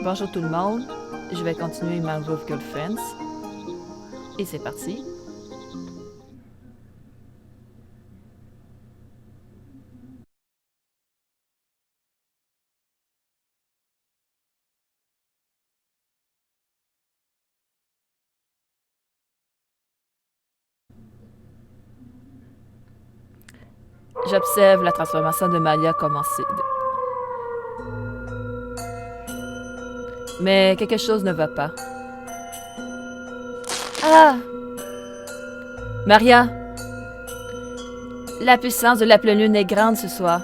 Bonjour tout le monde, je vais continuer Mangrove Girlfriends. Et c'est parti. J'observe la transformation de Maria commencer. Mais quelque chose ne va pas. Ah! Maria! La puissance de la pleine lune est grande ce soir.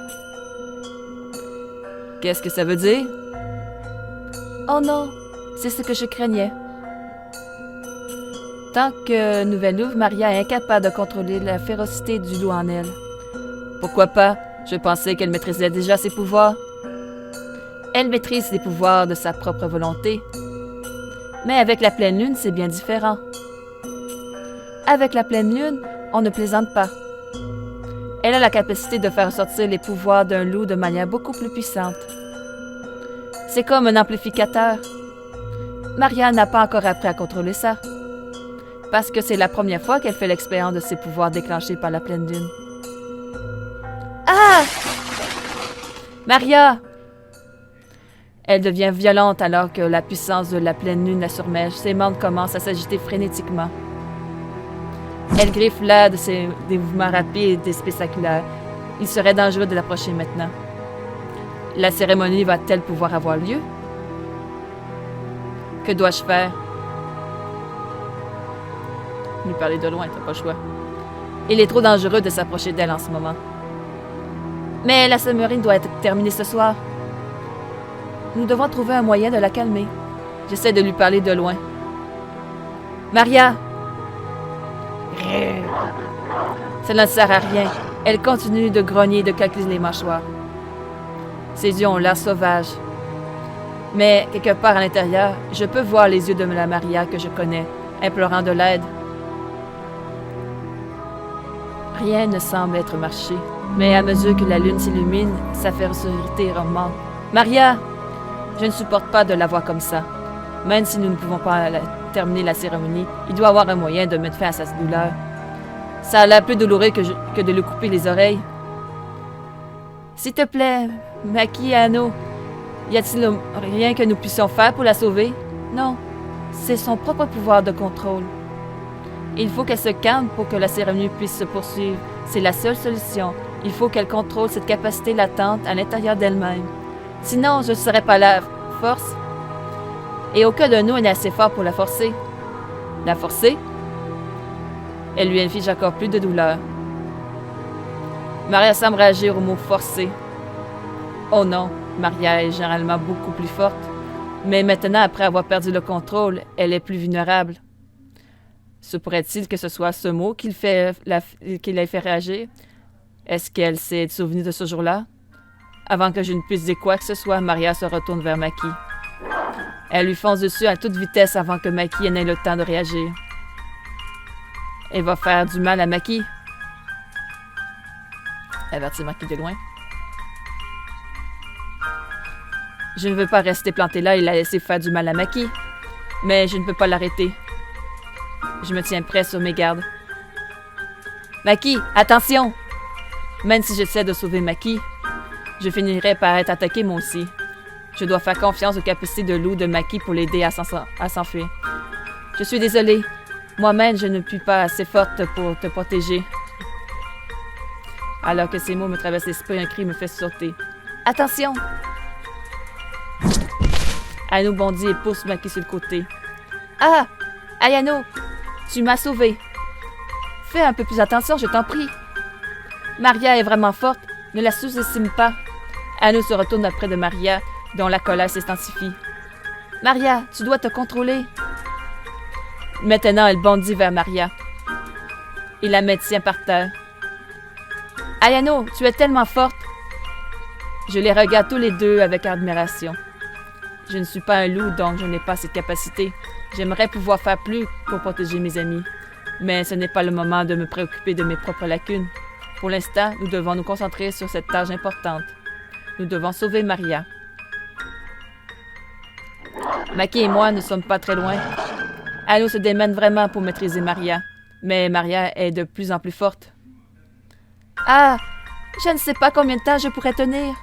Qu'est-ce que ça veut dire? Oh non! C'est ce que je craignais. Tant que Nouvelle Louve, Maria est incapable de contrôler la férocité du loup en elle. Pourquoi pas? Je pensais qu'elle maîtrisait déjà ses pouvoirs. Elle maîtrise les pouvoirs de sa propre volonté. Mais avec la pleine lune, c'est bien différent. Avec la pleine lune, on ne plaisante pas. Elle a la capacité de faire sortir les pouvoirs d'un loup de manière beaucoup plus puissante. C'est comme un amplificateur. Maria n'a pas encore appris à contrôler ça. Parce que c'est la première fois qu'elle fait l'expérience de ses pouvoirs déclenchés par la pleine lune. Ah! Maria! Elle devient violente alors que la puissance de la pleine lune la surmerge. Ses membres commencent à s'agiter frénétiquement. Elle griffe l'air des mouvements rapides et spectaculaires. Il serait dangereux de l'approcher maintenant. La cérémonie va-t-elle pouvoir avoir lieu? Que dois-je faire? Lui parler de loin, t'as pas le choix. Il est trop dangereux de s'approcher d'elle en ce moment. Mais la cérémonie doit être terminée ce soir. Nous devons trouver un moyen de la calmer. J'essaie de lui parler de loin. Maria! Cela ne sert à rien. Elle continue de grogner et de claquer les mâchoires. Ses yeux ont l'air sauvages. Mais, quelque part à l'intérieur, je peux voir les yeux de la Maria que je connais, implorant de l'aide. Rien ne semble être marché, mais à mesure que la lune s'illumine, sa férocité augmente. Maria! Je ne supporte pas de la voir comme ça. Même si nous ne pouvons pas terminer la cérémonie, il doit y avoir un moyen de mettre fin à sa douleur. Ça a l'air plus douloureux que de lui couper les oreilles. S'il te plaît, Maki Anno, y a-t-il rien que nous puissions faire pour la sauver? Non, c'est son propre pouvoir de contrôle. Il faut qu'elle se calme pour que la cérémonie puisse se poursuivre. C'est la seule solution. Il faut qu'elle contrôle cette capacité latente à l'intérieur d'elle-même. Sinon, je ne serais pas la force. Et aucun de nous n'est assez fort pour la forcer. La forcer? Elle lui inflige encore plus de douleur. Maria semble réagir au mot forcer. Oh non, Maria est généralement beaucoup plus forte. Mais maintenant, après avoir perdu le contrôle, elle est plus vulnérable. Se pourrait-il que ce soit ce mot qui l'a fait réagir? Est-ce qu'elle s'est souvenue de ce jour-là? Avant que je ne puisse dire quoi que ce soit, Maria se retourne vers Maki. Elle lui fonce dessus à toute vitesse avant que Maki n'ait le temps de réagir. Elle va faire du mal à Maki. Avertit Maki de loin. Je ne veux pas rester planté là et la laisser faire du mal à Maki. Mais je ne peux pas l'arrêter. Je me tiens prêt sur mes gardes. Maki, attention! Même si j'essaie de sauver Maki, je finirai par être attaqué moi aussi. Je dois faire confiance aux capacités de loup de Maki pour l'aider à s'enfuir. Je suis désolée. Moi-même, je ne suis pas assez forte pour te protéger. Alors que ces mots me traversent l'esprit, un cri me fait sauter. Attention! Ayano bondit et pousse Maki sur le côté. Ah! Ayano! Tu m'as sauvé. Fais un peu plus attention, je t'en prie. Maria est vraiment forte. Ne la sous-estime pas. Ayano se retourne auprès de Maria, dont la colère s'intensifie. Maria, tu dois te contrôler. Maintenant, elle bondit vers Maria. Il la maintient par terre. Ayano, tu es tellement forte. Je les regarde tous les deux avec admiration. Je ne suis pas un loup, donc je n'ai pas cette capacité. J'aimerais pouvoir faire plus pour protéger mes amis. Mais ce n'est pas le moment de me préoccuper de mes propres lacunes. Pour l'instant, nous devons nous concentrer sur cette tâche importante. Nous devons sauver Maria. Maki et moi ne sommes pas très loin. Anu se démène vraiment pour maîtriser Maria. Mais Maria est de plus en plus forte. Ah! Je ne sais pas combien de temps je pourrais tenir.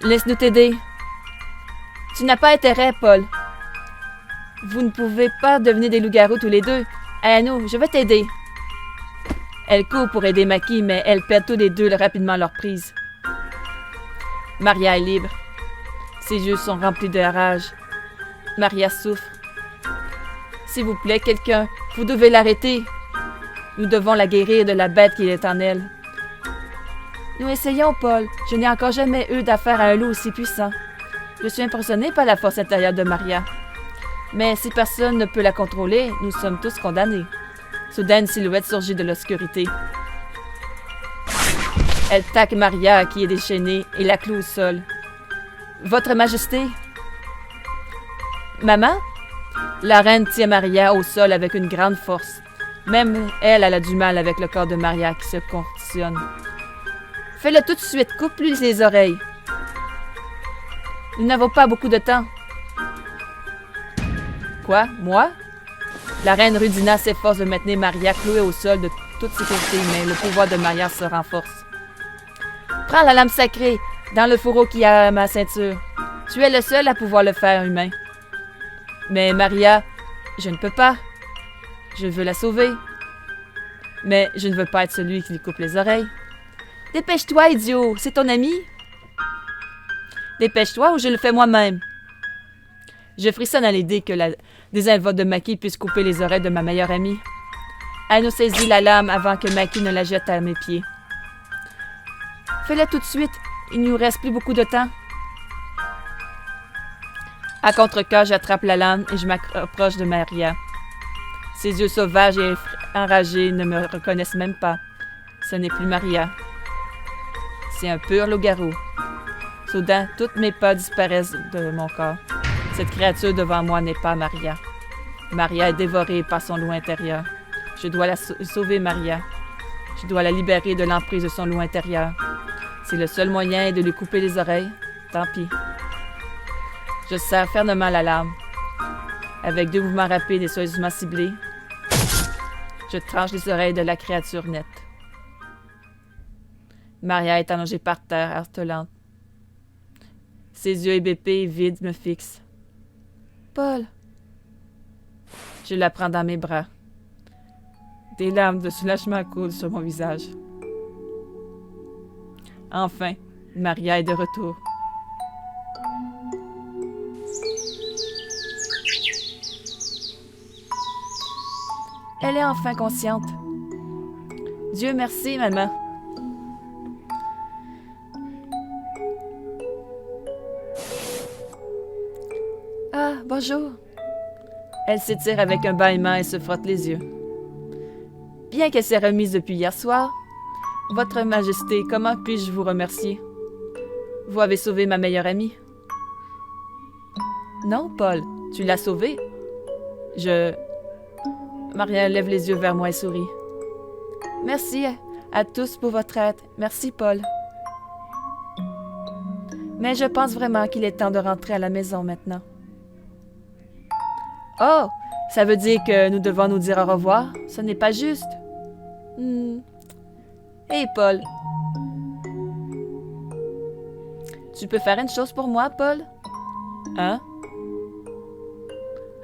Laisse-nous t'aider. Tu n'as pas intérêt, Paul. Vous ne pouvez pas devenir des loups-garous tous les deux. Anu, je vais t'aider. Elle court pour aider Maki, mais elles perdent tous les deux rapidement leur prise. Maria est libre. Ses yeux sont remplis de rage. Maria souffre. S'il vous plaît, quelqu'un, vous devez l'arrêter. Nous devons la guérir de la bête qui est en elle. Nous essayons, Paul. Je n'ai encore jamais eu d'affaire à un loup aussi puissant. Je suis impressionné par la force intérieure de Maria. Mais si personne ne peut la contrôler, nous sommes tous condamnés. Soudain, une silhouette surgit de l'obscurité. Elle taque Maria, qui est déchaînée, et la cloue au sol. « Votre Majesté! » « Maman? » La reine tient Maria au sol avec une grande force. Même elle a du mal avec le corps de Maria qui se contorsionne. « Fais-le tout de suite, coupe-lui les oreilles. » Nous n'avons pas beaucoup de temps. Quoi? Moi? La reine Rudina s'efforce de maintenir Maria clouée au sol de toutes ses côtés, mais le pouvoir de Maria se renforce. Prends la lame sacrée dans le fourreau qui a à ma ceinture. Tu es le seul à pouvoir le faire, humain. Mais Maria, je ne peux pas. Je veux la sauver. Mais je ne veux pas être celui qui lui coupe les oreilles. Dépêche-toi, idiot, c'est ton ami. Dépêche-toi ou je le fais moi-même. Je frissonne à l'idée que la désinvolte de Maki puisse couper les oreilles de ma meilleure amie. Anu saisit la lame avant que Maki ne la jette à mes pieds. Fais-le tout de suite, il ne nous reste plus beaucoup de temps. À contre-cœur, j'attrape la lame et je m'approche de Maria. Ses yeux sauvages et enragés ne me reconnaissent même pas. Ce n'est plus Maria. C'est un pur loup-garou. Soudain, toutes mes pas disparaissent de mon corps. Cette créature devant moi n'est pas Maria. Maria est dévorée par son loup intérieur. Je dois la sauver, Maria. Je dois la libérer de l'emprise de son loup intérieur. C'est le seul moyen de lui couper les oreilles. Tant pis. Je serre fermement la lame. Avec 2 mouvements rapides et soigneusement ciblés, je tranche les oreilles de la créature nette. Maria est allongée par terre, harcelante. Ses yeux hébépés et vides me fixent. Paul! Je la prends dans mes bras. Des larmes de soulagement coulent sur mon visage. Enfin, Maria est de retour. Elle est enfin consciente. Dieu merci, maman. Ah, bonjour. Elle s'étire avec un bâillement et se frotte les yeux. Bien qu'elle s'est remise depuis hier soir, Votre Majesté, comment puis-je vous remercier? Vous avez sauvé ma meilleure amie. Non, Paul, tu l'as sauvée. Maria lève les yeux vers moi et sourit. Merci à tous pour votre aide. Merci, Paul. Mais je pense vraiment qu'il est temps de rentrer à la maison maintenant. Oh, ça veut dire que nous devons nous dire au revoir? Ce n'est pas juste. Hé, Paul. Tu peux faire une chose pour moi, Paul? Hein?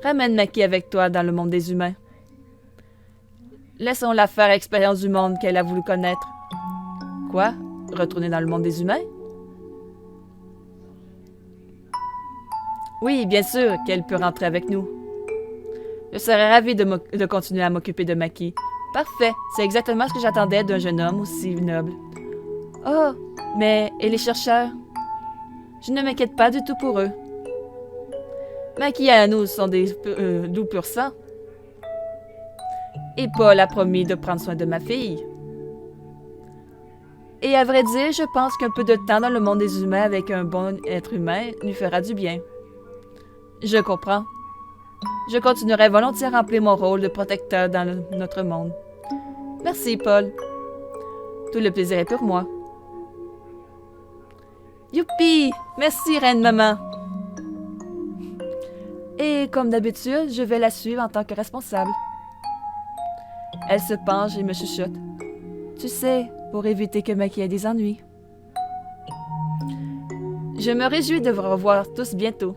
Ramène Maki avec toi dans le monde des humains. Laissons-la faire expérience du monde qu'elle a voulu connaître. Quoi? Retourner dans le monde des humains? Oui, bien sûr qu'elle peut rentrer avec nous. Je serais ravie de continuer à m'occuper de Maki. Parfait, c'est exactement ce que j'attendais d'un jeune homme aussi noble. Oh, mais et les chercheurs? Je ne m'inquiète pas du tout pour eux. Maki et Anu sont des loups pur sang. Et Paul a promis de prendre soin de ma fille. Et à vrai dire, je pense qu'un peu de temps dans le monde des humains avec un bon être humain lui fera du bien. Je comprends. Je continuerai volontiers à remplir mon rôle de protecteur dans notre monde. Merci, Paul. Tout le plaisir est pour moi. Youpi! Merci, reine maman! Et comme d'habitude, je vais la suivre en tant que responsable. Elle se penche et me chuchote. Tu sais, pour éviter que Maki ait des ennuis. Je me réjouis de vous revoir tous bientôt.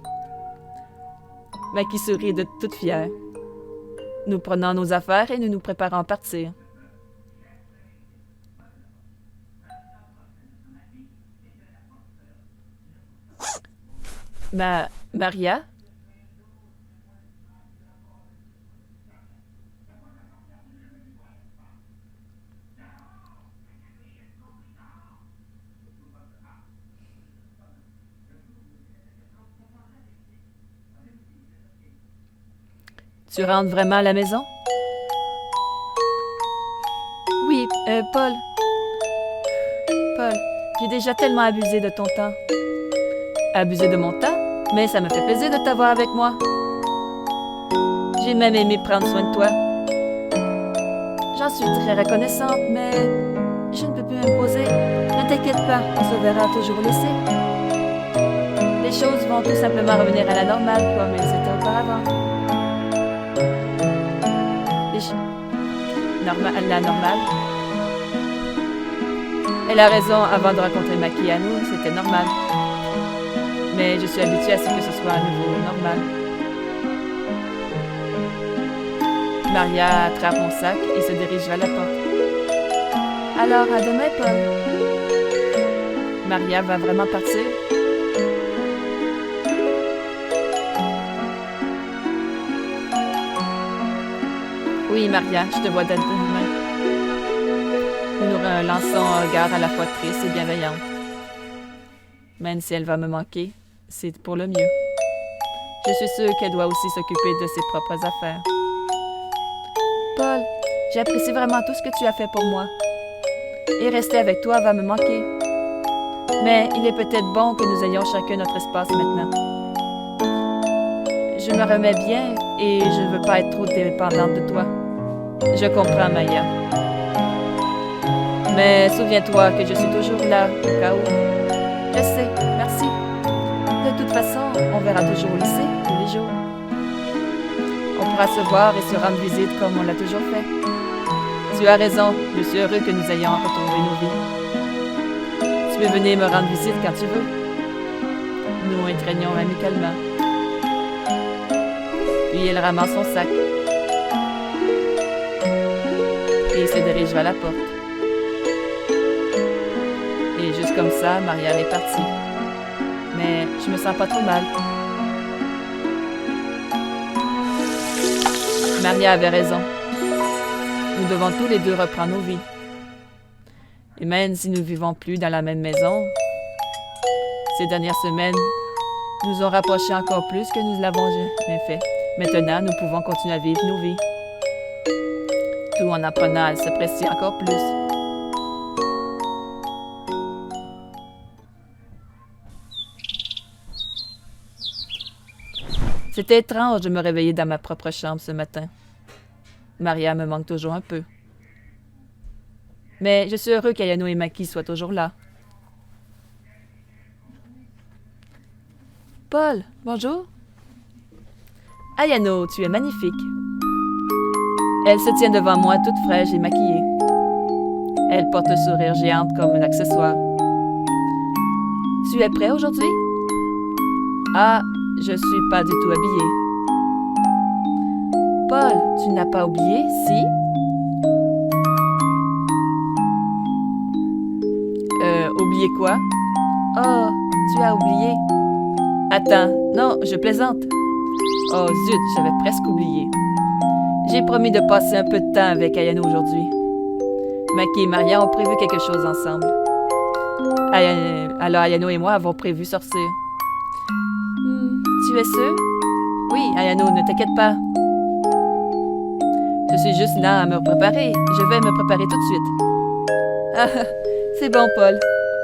Maki sourit de toute fière. Nous prenons nos affaires et nous nous préparons à partir. Maria? Tu rentres vraiment à la maison? Oui, Paul. Paul, j'ai déjà tellement abusé de ton temps. Abusé de mon temps? Mais ça me fait plaisir de t'avoir avec moi. J'ai même aimé prendre soin de toi. J'en suis très reconnaissante, mais je ne peux plus m'imposer. Ne t'inquiète pas, on se verra toujours au lycée. Les choses vont tout simplement revenir à la normale comme elles étaient auparavant. La normale. Elle a raison, avant de rencontrer Maki et nous, c'était normal. Mais je suis habituée à ce que ce soit à nouveau normal. Maria attrape mon sac et se dirige vers la porte. Alors, à demain, Paul. Maria va vraiment partir? Oui, Maria, je te vois demain. Nous nous lançons un regard à la fois triste et bienveillante. Même si elle va me manquer, c'est pour le mieux. Je suis sûre qu'elle doit aussi s'occuper de ses propres affaires. Paul, j'apprécie vraiment tout ce que tu as fait pour moi. Et rester avec toi va me manquer. Mais il est peut-être bon que nous ayons chacun notre espace maintenant. Je me remets bien et je ne veux pas être trop dépendante de toi. Je comprends, Maya. Mais souviens-toi que je suis toujours là, au cas où. Je sais, merci. De toute façon, on verra toujours au lycée, tous les jours. On pourra se voir et se rendre visite comme on l'a toujours fait. Tu as raison, je suis heureux que nous ayons retrouvé nos vies. Tu peux venir me rendre visite quand tu veux. Nous étreignons amicalement. Puis elle ramasse son sac. Et se dirige vers la porte. Et juste comme ça, Maria est partie. Mais je me sens pas trop mal. Maria avait raison. Nous devons tous les deux reprendre nos vies. Et même si nous ne vivons plus dans la même maison, ces dernières semaines nous ont rapprochés encore plus que nous l'avons jamais fait. Maintenant, nous pouvons continuer à vivre nos vies. Tout en apprenant à s'apprécier encore plus. C'était étrange de me réveiller dans ma propre chambre ce matin. Maria me manque toujours un peu. Mais je suis heureux qu'Ayano et Maki soient toujours là. Paul, bonjour. Ayano, tu es magnifique. Elle se tient devant moi toute fraîche et maquillée. Elle porte un sourire géant comme un accessoire. Tu es prêt aujourd'hui? Ah, je suis pas du tout habillée. Paul, tu n'as pas oublié, si? Oublié quoi? Oh, tu as oublié. Attends, non, je plaisante. Oh zut, j'avais presque oublié. J'ai promis de passer un peu de temps avec Ayano aujourd'hui. Maki et Maria ont prévu quelque chose ensemble. Alors Ayano et moi avons prévu sortir. Tu es sûr? Oui, Ayano, ne t'inquiète pas. Je suis juste là à me préparer. Je vais me préparer tout de suite. Ah, c'est bon, Paul.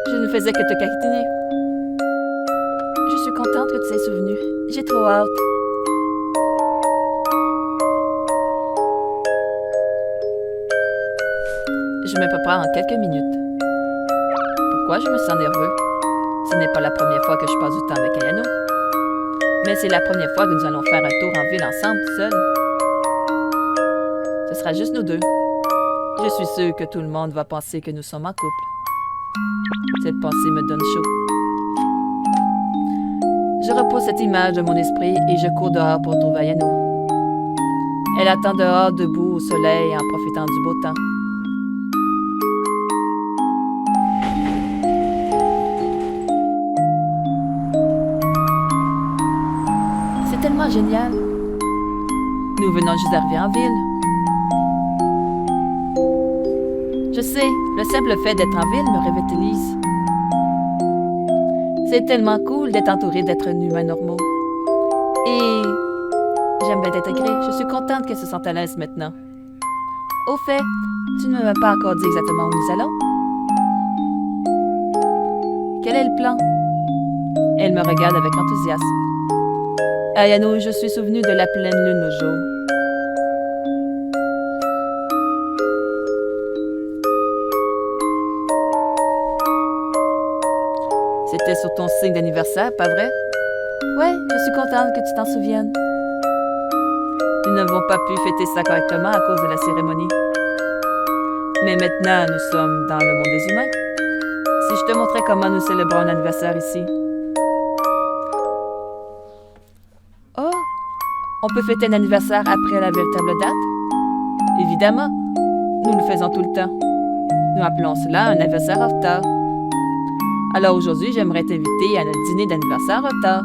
Je ne faisais que te câliner. Je suis contente que tu t'aies souvenu. J'ai trop hâte. Je me prépare en quelques minutes. Pourquoi je me sens nerveux? Ce n'est pas la première fois que je passe du temps avec Ayano. Mais c'est la première fois que nous allons faire un tour en ville ensemble, seuls. Ce sera juste nous deux. Je suis sûre que tout le monde va penser que nous sommes en couple. Cette pensée me donne chaud. Je repose cette image de mon esprit et je cours dehors pour trouver Ayano. Elle attend dehors, debout au soleil, en profitant du beau temps. C'est tellement génial. Nous venons juste d'arriver en ville. Je sais, le simple fait d'être en ville me revitalise. C'est tellement cool d'être entouré d'êtres humains normaux. Et j'aime bien t'intégrer. Je suis contente qu'elle se sente à l'aise maintenant. Au fait, tu ne m'as pas encore dit exactement où nous allons? Quel est le plan? Elle me regarde avec enthousiasme. Ayano, je suis souvenue de la pleine lune au jour. C'était sur ton signe d'anniversaire, pas vrai? Ouais, je suis contente que tu t'en souviennes. Nous n'avons pas pu fêter ça correctement à cause de la cérémonie. Mais maintenant, nous sommes dans le monde des humains. Si je te montrais comment nous célébrons un anniversaire ici. Oh, on peut fêter un anniversaire après la véritable date? Évidemment, nous le faisons tout le temps. Nous appelons cela un anniversaire en retard. Alors aujourd'hui, j'aimerais t'inviter à notre dîner d'anniversaire en retard.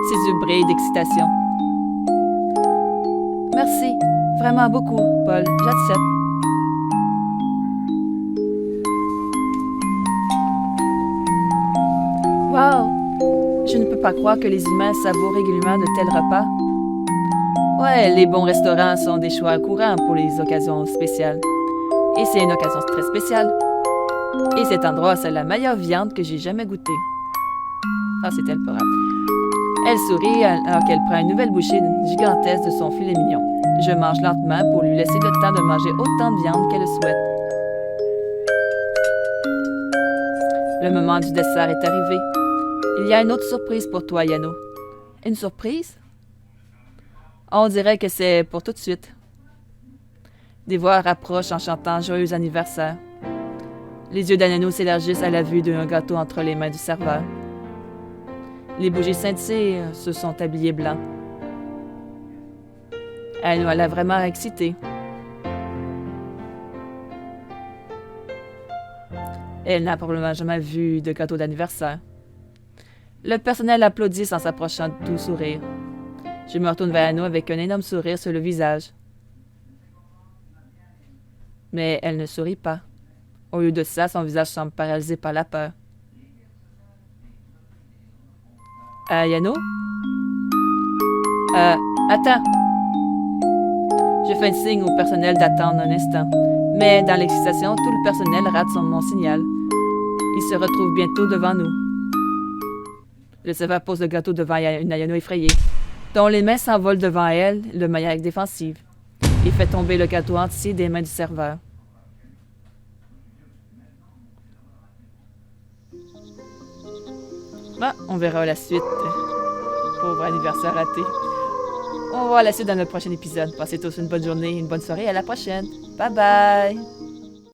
Ses yeux brillent d'excitation. Merci, vraiment beaucoup, Paul, j'accepte. Wow! Je ne peux pas croire que les humains savourent régulièrement de tels repas. Ouais, les bons restaurants sont des choix courants pour les occasions spéciales. Et c'est une occasion très spéciale. Et cet endroit, c'est la meilleure viande que j'ai jamais goûtée. Ah, c'est elle, pas grave. Elle sourit alors qu'elle prend une nouvelle bouchée gigantesque de son filet mignon. Je mange lentement pour lui laisser le temps de manger autant de viande qu'elle le souhaite. Le moment du dessert est arrivé. Il y a une autre surprise pour toi, Ayano. Une surprise? On dirait que c'est pour tout de suite. Des voix rapprochent en chantant « Joyeux anniversaire ». Les yeux d'Ayano s'élargissent à la vue d'un gâteau entre les mains du serveur. Les bougies scintillent se sont habillées blanc. Ayano a l'air vraiment excitée. Elle n'a probablement jamais vu de gâteau d'anniversaire. Le personnel applaudit en s'approchant de tout sourire. Je me retourne vers Ayano avec un énorme sourire sur le visage. Mais elle ne sourit pas. Au lieu de ça, son visage semble paralysé par la peur. Ayano? Attends. Je fais un signe au personnel d'attendre un instant. Mais dans l'excitation, tout le personnel rate mon signal. Il se retrouve bientôt devant nous. Le serveur pose le gâteau devant une Ayano effrayée, dont les mains s'envolent devant elle de manière défensive. Il fait tomber le gâteau entier des mains du serveur. Bon, on verra la suite. Pauvre anniversaire raté. On va voir la suite dans notre prochain épisode. Passez tous une bonne journée, une bonne soirée. À la prochaine. Bye bye!